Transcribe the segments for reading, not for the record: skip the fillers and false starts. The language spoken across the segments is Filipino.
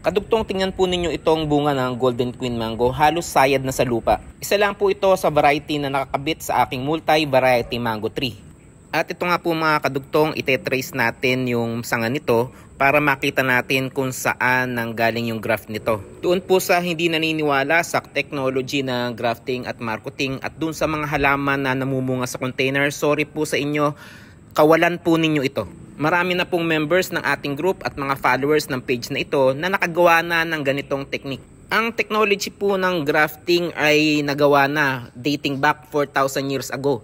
Kadugtong tingnan po ninyo itong bunga ng Golden Queen Mango, halos sayad na sa lupa. Isa lang po ito sa variety na nakakabit sa aking multi-variety mango tree. At ito nga po mga kadugtong, ite-trace natin yung sanga nito para makita natin kung saan nanggaling yung graft nito. Doon po sa hindi naniniwala sa technology ng grafting at marketing at doon sa mga halaman na namumunga sa container, sorry po sa inyo, kawalan po ninyo ito. Marami na pong members ng ating group at mga followers ng page na ito na nakagawa na ng ganitong technique. Ang technology po ng grafting ay nagawa na dating back 4,000 years ago.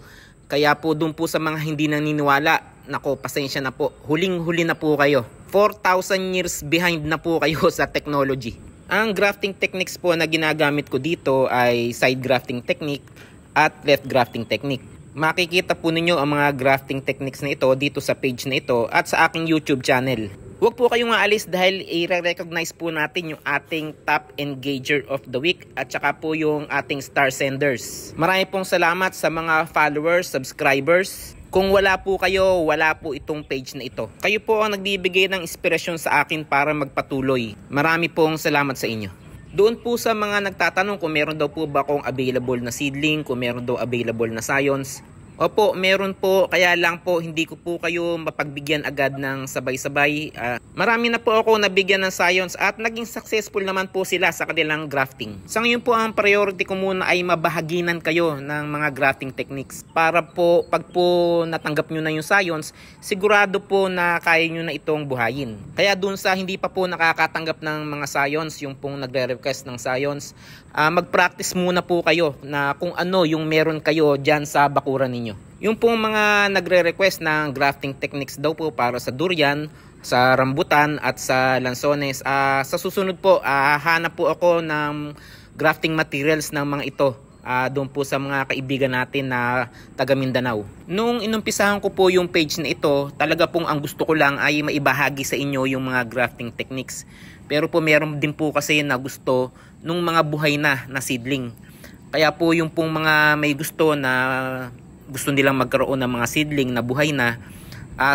Kaya po doon po sa mga hindi naniniwala, nako pasensya na po, huling-huli na po kayo. 4,000 years behind na po kayo sa technology. Ang grafting techniques po na ginagamit ko dito ay side grafting technique at left grafting technique. Makikita po ninyo ang mga grafting techniques na ito dito sa page na ito at sa aking YouTube channel. Huwag po kayong aalis dahil i-recognize po natin yung ating top engager of the week at saka po yung ating star senders. Marami pong salamat sa mga followers, subscribers. Kung wala po kayo, wala po itong page na ito. Kayo po ang nagbibigay ng inspirasyon sa akin para magpatuloy. Marami pong salamat sa inyo. Doon po sa mga nagtatanong kung meron daw po ba akong available na seedling, kung meron daw available na scions. Opo, meron po, kaya lang po hindi ko po kayo mapagbigyan agad ng sabay-sabay. Marami na po ako nabigyan ng scions at naging successful naman po sila sa kanilang grafting. Sa ngayon po ang priority ko muna ay mabahaginan kayo ng mga grafting techniques. Para po pag po natanggap nyo na yung scions, sigurado po na kaya nyo na itong buhayin. Kaya dun sa hindi pa po nakakatanggap ng mga scions, yung pong nagre-request ng scions, mag-practice muna po kayo na kung ano yung meron kayo dyan sa bakuran ninyo. Yung pong mga nagre-request ng grafting techniques daw po para sa durian, sa rambutan at sa lansones, sa susunod po hanap po ako ng grafting materials ng mga ito doon po sa mga kaibigan natin na taga Mindanao. Nung inumpisahan ko po yung page na ito, talaga pong ang gusto ko lang ay maibahagi sa inyo yung mga grafting techniques. Pero po meron din po kasi na gusto nung mga buhay na seedling. Kaya po yung pong mga may gusto nilang magkaroon ng mga seedling na buhay na,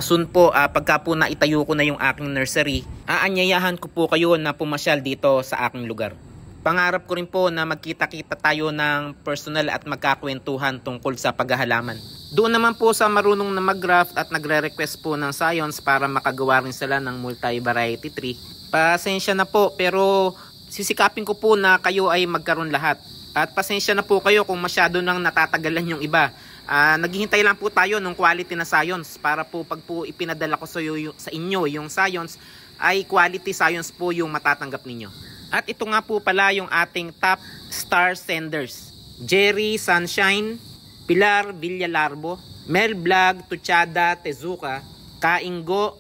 soon po pagka po naitayo ko na yung aking nursery, aanyayahan ko po kayo na pumasyal dito sa aking lugar. Pangarap ko rin po na magkita-kita tayo ng personal at magkakwentuhan tungkol sa paghahalaman. Doon naman po sa marunong na mag-graft at nagre-request po ng scions para makagawa rin sila ng multi-variety tree. Pasensya na po, pero sisikapin ko po na kayo ay magkaroon lahat. At pasensya na po kayo kung masyado nang natatagalan yung iba. Naghihintay lang po tayo ng quality na scions para po pag po ipinadala ko sa inyo yung scions ay quality scions po yung matatanggap ninyo. At ito nga po pala yung ating top star senders: Jerry Sunshine, Pilar Villalarbo, Mel Vlog Tuchada Tezuka, Kaingo,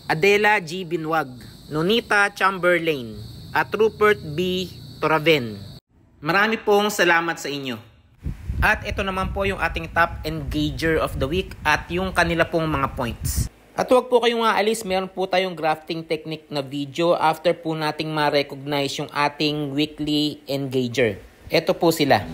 Adela G. Binwag, Nonita Chamberlain, at Rupert B. Toraven. Marami pong salamat sa inyo. At ito naman po yung ating top engager of the week at yung kanila pong mga points. At huwag po kayong aalis, meron po tayong grafting technique na video after po nating ma-recognize yung ating weekly engager. Ito po sila.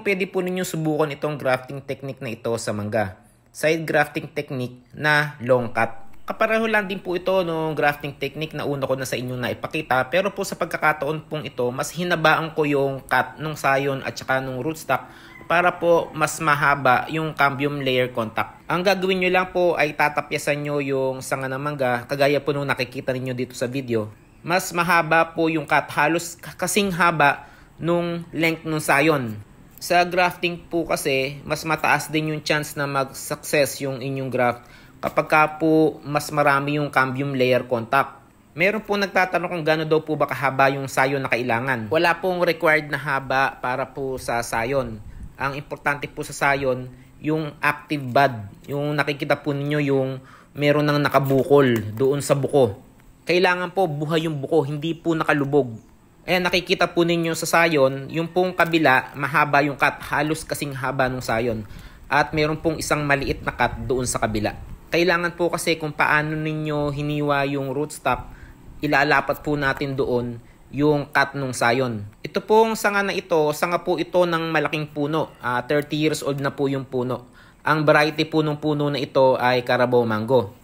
pwede po ninyo subukan itong grafting technique na ito sa mangga. Side grafting technique na long cut. Kapareho lang din po ito ng grafting technique na una ko na sa inyo na ipakita. Pero po sa pagkakataon pong ito, mas hinabaan ko yung cut ng sayon at saka ng rootstock para po mas mahaba yung cambium layer contact. Ang gagawin nyo lang po ay tatapyasan nyo yung sanga ng mangga, kagaya po nung nakikita ninyo dito sa video. Mas mahaba po yung cut, halos kasing haba nung length ng sayon. Sa grafting po kasi, mas mataas din yung chance na mag-success yung inyong graft kapag ka po mas marami yung cambium layer contact. Meron po nagtatanong kung gaano daw po ba kahaba yung sayon na kailangan. Wala pong required na haba para po sa sayon. Ang importante po sa sayon, yung active bud. Yung nakikita po ninyo yung meron nang nakabukol doon sa buko. Kailangan po buhay yung buko, hindi po nakalubog. Ayan, nakikita po ninyo sa sayon, yung pong kabila, mahaba yung cut, halos kasing haba ng sayon. At meron pong isang maliit na cut doon sa kabila. Kailangan po kasi kung paano ninyo hiniwa yung rootstock, ilalapat po natin doon yung cut ng sayon. Ito pong sanga na ito, sanga po ito ng malaking puno. 30 years old na po yung puno. Ang variety po ng puno na ito ay Carabao Mango.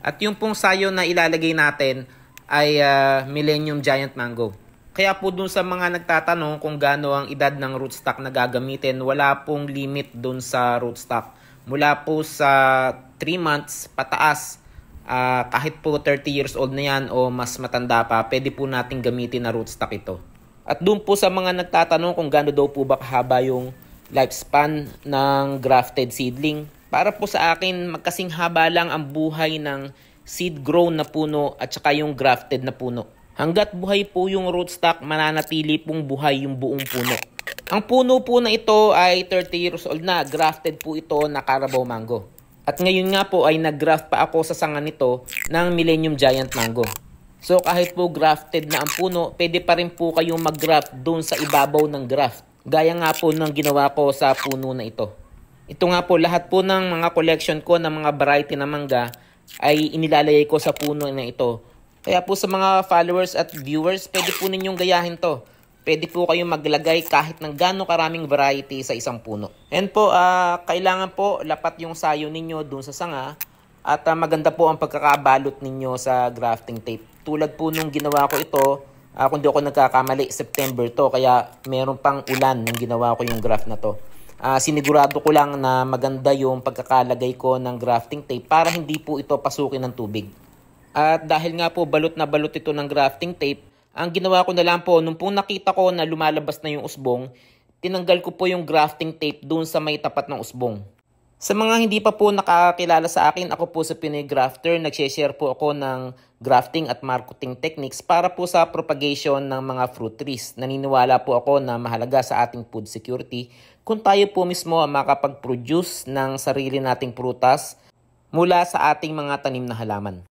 At yung pong sayon na ilalagay natin ay Millennium Giant Mango. Kaya po dun sa mga nagtatanong kung gaano ang edad ng rootstock na gagamitin, wala pong limit dun sa rootstock. Mula po sa 3 months pataas, kahit po 30 years old na yan o mas matanda pa, pwede po natin gamitin na rootstock ito. At dun po sa mga nagtatanong kung gaano daw po ba kahaba yung lifespan ng grafted seedling, para po sa akin, magkasing haba lang ang buhay ng seed grown na puno at saka yung grafted na puno. Hanggat buhay po yung rootstock, mananatili pong buhay yung buong puno. Ang puno po na ito ay 30 years old na. Grafted po ito na Carabao Mango. At ngayon nga po ay nag-graft pa ako sa sanga nito ng Millennium Giant Mango. So kahit po grafted na ang puno, pwede pa rin po kayong mag-graft doon sa ibabaw ng graft. Gaya nga po ng ginawa ko sa puno na ito. Ito nga po, lahat po ng mga collection ko ng mga variety na mangga ay inilalagay ko sa puno na ito. Kaya po sa mga followers at viewers, pwede po ninyong gayahin to. Pwede po kayong maglagay kahit ng gaano karaming variety sa isang puno. And po, kailangan po lapat yung sayo ninyo dun sa sanga at maganda po ang pagkakabalot ninyo sa grafting tape. Tulad po nung ginawa ko ito, kung di ako nagkakamali, September to, kaya meron pang ulan nung ginawa ko yung graft na to. Sinigurado ko lang na maganda yung pagkakalagay ko ng grafting tape para hindi po ito pasukin ng tubig. At dahil nga po balot na balot ito ng grafting tape, ang ginawa ko na lang po, nung pong nakita ko na lumalabas na yung usbong, tinanggal ko po yung grafting tape doon sa may tapat ng usbong. Sa mga hindi pa po nakakilala sa akin, ako po sa Pinoy Grafter, nag-share po ako ng grafting at marketing techniques para po sa propagation ng mga fruit trees. Naniniwala po ako na mahalaga sa ating food security kung tayo po mismo ang makapag-produce ng sarili nating prutas mula sa ating mga tanim na halaman.